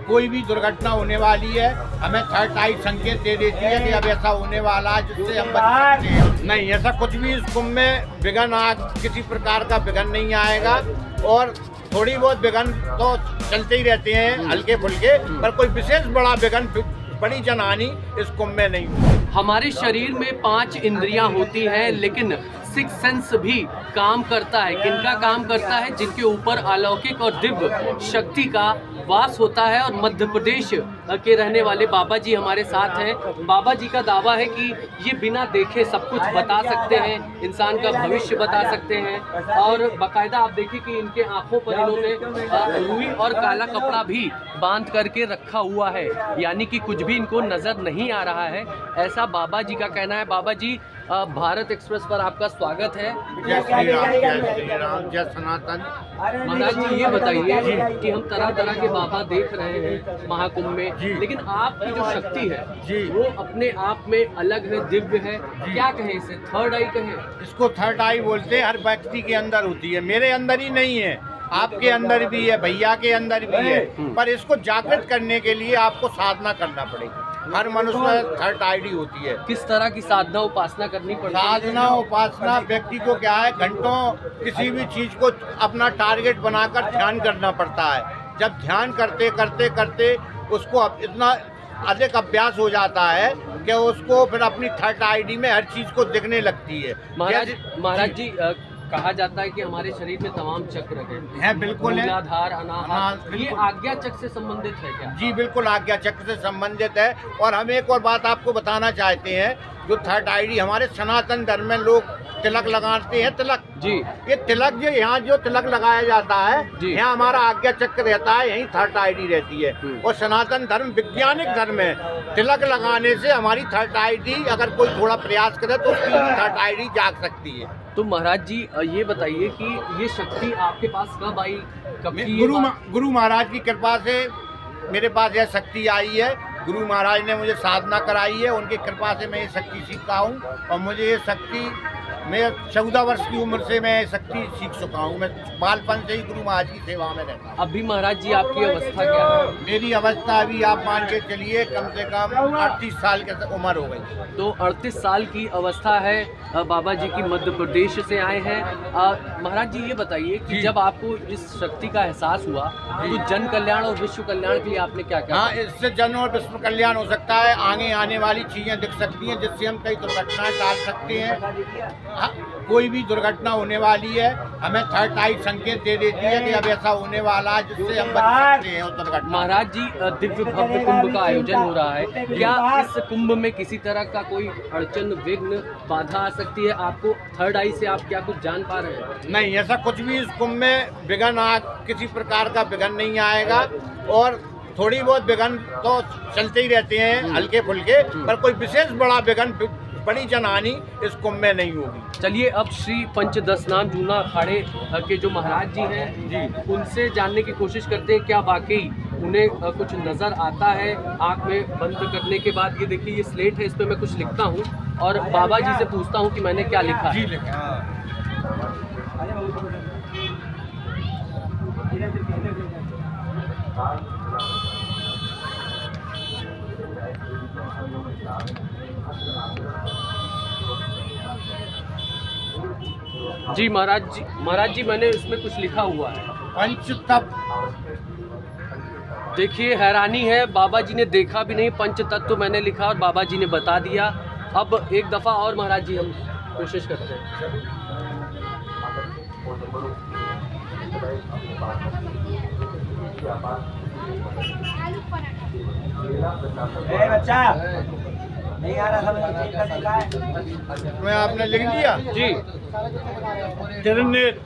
कोई भी दुर्घटना होने वाली है हमें थर्ड आई संकेत दे देती है कि अब ऐसा होने वाला है जिससे हम बच सकते हैं। नहीं, ऐसा कुछ भी इस कुंभ में विघ्न किसी प्रकार का विघ्न नहीं आएगा और थोड़ी बहुत विघ्न तो चलते ही रहते हैं हल्के फुल्के, पर कोई विशेष बड़ा विघ्न बड़ी जनहानि इस कुंभ में नहीं हुई। हमारे शरीर में 5 इंद्रियां होती हैं, लेकिन 6 सेंस भी काम करता है। किनका काम करता है? जिनके ऊपर अलौकिक और दिव्य शक्ति का वास होता है। और मध्य प्रदेश के रहने वाले बाबा जी हमारे साथ हैं। बाबा जी का दावा है कि ये बिना देखे सब कुछ बता सकते हैं, इंसान का भविष्य बता सकते हैं। और बाकायदा आप देखिए कि इनके आंखों पर इन्होंने रुई और काला कपड़ा भी बांध करके रखा हुआ है, यानी कि कुछ भी इनको नज़र नहीं आ रहा है, ऐसा बाबा जी का कहना है। बाबा जी, भारत एक्सप्रेस पर आपका स्वागत है। जय श्री राम, जय श्री राम, जय सनातन। महाराज जी, ये बताइए कि हम तरह तरह के बाबा देख रहे हैं महाकुंभ में, लेकिन आपकी जो शक्ति है वो अपने आप में अलग है, दिव्य है। क्या कहें इसे? थर्ड आई कहें? इसको थर्ड आई बोलते हैं। हर व्यक्ति के अंदर होती है, मेरे अंदर ही नहीं है, आपके अंदर भी है, भैया के अंदर भी है, पर इसको जागृत करने के लिए आपको साधना करना पड़ेगी। हर मनुष्य में थर्ड आईडी होती है। किस तरह की साधना उपासना करनी पड़ती है? साधना उपासना व्यक्ति को क्या है, घंटों किसी भी चीज को अपना टारगेट बनाकर ध्यान करना पड़ता है। जब ध्यान करते करते करते उसको इतना अधिक अभ्यास हो जाता है कि उसको फिर अपनी थर्ड आईडी में हर चीज को दिखने लगती है। महाराज जी, कहा जाता है कि हमारे शरीर में तमाम चक्र हैं। बिल्कुल है। मूलाधार, अनाहत, ये आज्ञा चक्र से संबंधित है क्या? जी बिल्कुल, आज्ञा चक्र से संबंधित है। और हम एक और बात आपको बताना चाहते हैं, जो थर्ड आईडी हमारे सनातन धर्म में लोग तिलक लगाते हैं। तिलक जी, ये तिलक जो यहाँ जो तिलक लगाया जाता है, यहाँ हमारा आज्ञा चक्र रहता है, यही थर्ड आईडी रहती है। और सनातन धर्म वैज्ञानिक धर्म है। तिलक लगाने से हमारी थर्ड आईडी, अगर कोई थोड़ा प्रयास करे तो उसकी थर्ड आईडी जाग सकती है। तो महाराज जी, ये बताइए कि ये शक्ति आपके पास कब आई? गुरु महाराज की कृपा से मेरे पास यह शक्ति आई है। गुरु महाराज ने मुझे साधना कराई है, उनकी कृपा से मैं ये शक्ति सीखा हूँ। और मुझे ये शक्ति, मैं 14 वर्ष की उम्र से मैं शक्ति सीख चुका हूँ। मैं बालपन से ही गुरु महाराज की सेवा में रहता हूँ। अभी महाराज जी आपकी अवस्था क्या है? मेरी अवस्था अभी आप मान के चलिए कम से कम 38 साल की उम्र हो गई। तो 38 साल की अवस्था है। बाबा जी की मध्य प्रदेश से आए हैं। महाराज जी, ये बताइए कि जब आपको इस शक्ति का एहसास हुआ तो जन कल्याण और विश्व कल्याण के लिए आपने क्या किया? हाँ, इससे जन और विश्व कल्याण हो सकता है। आगे आने वाली चीजें दिख सकती हैं जिससे हम कई दुर्घटनाएं टाल सकते हैं। कोई भी दुर्घटना होने वाली है हमें थर्ड आई संकेत दे देती है कि अब ऐसा होने वाला है जिससे हम बच सकते हैं उस दुर्घटना। महाराज जी, दिव्य भव्य कुंभ का आयोजन हो रहा है, क्या इस कुंभ में किसी तरह का कोई अड़चन, विघ्न, बाधा आ सकती है? आपको थर्ड आई से आप क्या कुछ जान पा रहे हैं? नहीं, ऐसा कुछ भी इस कुंभ में विघ्न किसी प्रकार का विघ्न नहीं आएगा और थोड़ी बहुत विघ्न तो चलते ही रहते हैं हल्के फुल्के, पर कोई विशेष बड़ा विघ्न, बड़ी जनहानि इस कुंभ में नहीं होगी। चलिए, अब श्री पंचदशनाम जूना अखाड़े के जो महाराज जी हैं जी, उनसे जानने की कोशिश करते हैं क्या वाकई उन्हें कुछ नज़र आता है आँख में बंद करने के बाद। ये देखिए, ये स्लेट है, इस पर मैं कुछ लिखता हूँ और बाबा जी से पूछता हूँ कि मैंने क्या लिखा है। जी महाराज जी, मैंने इसमें कुछ लिखा हुआ है। पंचतत्व। देखिए, हैरानी है, बाबा जी ने देखा भी नहीं, पंचतत्व मैंने लिखा और बाबा जी ने बता दिया। अब एक दफ़ा और महाराज जी हम कोशिश करते हैं। बच्चा नहीं आ रहा समझ मैं आपने लिख दिया जी। तिरनेत।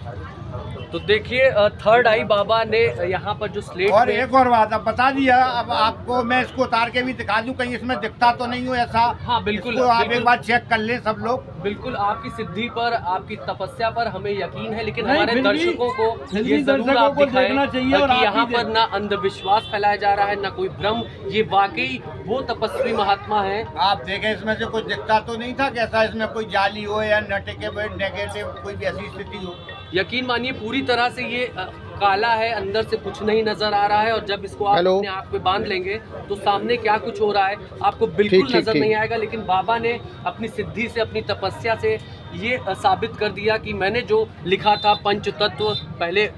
तो देखिए, थर्ड आई बाबा ने यहाँ पर जो स्लेट और में... एक और बात अब बता दिया, अब आपको मैं इसको उतार के भी दिखा दूं, कहीं इसमें दिखता तो नहीं हो ऐसा। हाँ बिल्कुल, इसको आप बिल्कुल, एक बार चेक कर ले सब लोग। बिल्कुल, आपकी सिद्धि पर, आपकी तपस्या पर हमें यकीन है, लेकिन हमारे दर्शकों को ये जरूर आप दिखाएं कि यहाँ पर ना अंधविश्वास फैलाया जा रहा है, ना कोई भ्रम। ये वाकई वो तपस्वी महात्मा है। आप देखें, इसमें से कुछ दिखता तो नहीं था कैसा इसमें कोई जाली हो या नेगेटिव कोई भी ऐसी स्थिति हो। यकीन मानिए पूरी तरह से ये काला है, अंदर से कुछ नहीं नजर आ रहा है, और जब इसको आप हेलो। अपने आँख पे बांध लेंगे तो सामने क्या कुछ हो रहा है आपको बिल्कुल ठीक, नजर ठीक। नहीं आएगा। लेकिन बाबा ने अपनी सिद्धि से, अपनी तपस्या से ये साबित कर दिया कि मैंने जो लिखा था पंच तत्व, पहले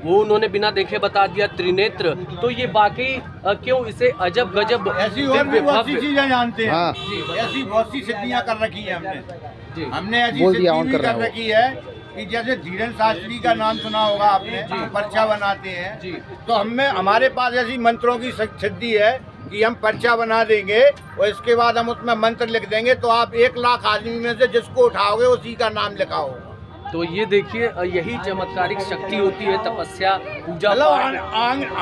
वो उन्होंने बिना देखे बता दिया, त्रिनेत्र, तो ये वाकई क्यों इसे अजब गजब ऐसी और भी दिव्य बहुत सी भव्य। चीजें जानते हैं। हाँ। जी, बताइए। ऐसी बहुत सी सिद्धियां कर रखी है हमने। जी। हमने ऐसी बोल दिया, सिद्धि ऑन भी कर रहा कर हूँ। रखी है कि जैसे धीरेन्द्र शास्त्री का नाम सुना होगा आपने, जी। पर्चा बनाते हैं। जी। तो हमारे पास ऐसी मंत्रों की सिद्धि है कि हम पर्चा बना देंगे और इसके बाद हम उसमें मंत्र लिख देंगे, तो आप 1 लाख आदमी में से जिसको उठाओगे उसी का नाम लिखा होगा। तो ये देखिए, यही चमत्कारिक शक्ति होती है, तपस्या, पूजा मतलब पाठ।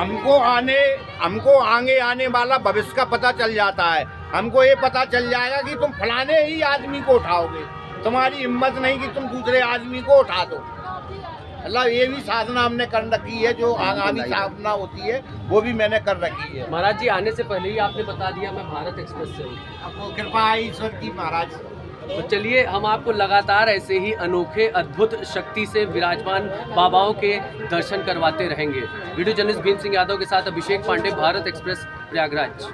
हमको आगे आने वाला भविष्य का पता चल जाता है। हमको ये पता चल जाएगा कि तुम फलाने ही आदमी को उठाओगे, तुम्हारी हिम्मत नहीं कि तुम दूसरे आदमी को उठा दो। मतलब ये भी साधना हमने कर रखी है, जो आगामी साधना होती है वो भी मैंने कर रखी है। महाराज जी आने से पहले ही आपने बता दिया मैं भारत एक्सप्रेस से हूँ। आपको कृपा है ईश्वर की महाराज। तो चलिए, हम आपको लगातार ऐसे ही अनोखे अद्भुत शक्ति से विराजमान बाबाओं के दर्शन करवाते रहेंगे। वीडियो जर्नलिस्ट भीम सिंह यादव के साथ अभिषेक पांडे, भारत एक्सप्रेस, प्रयागराज।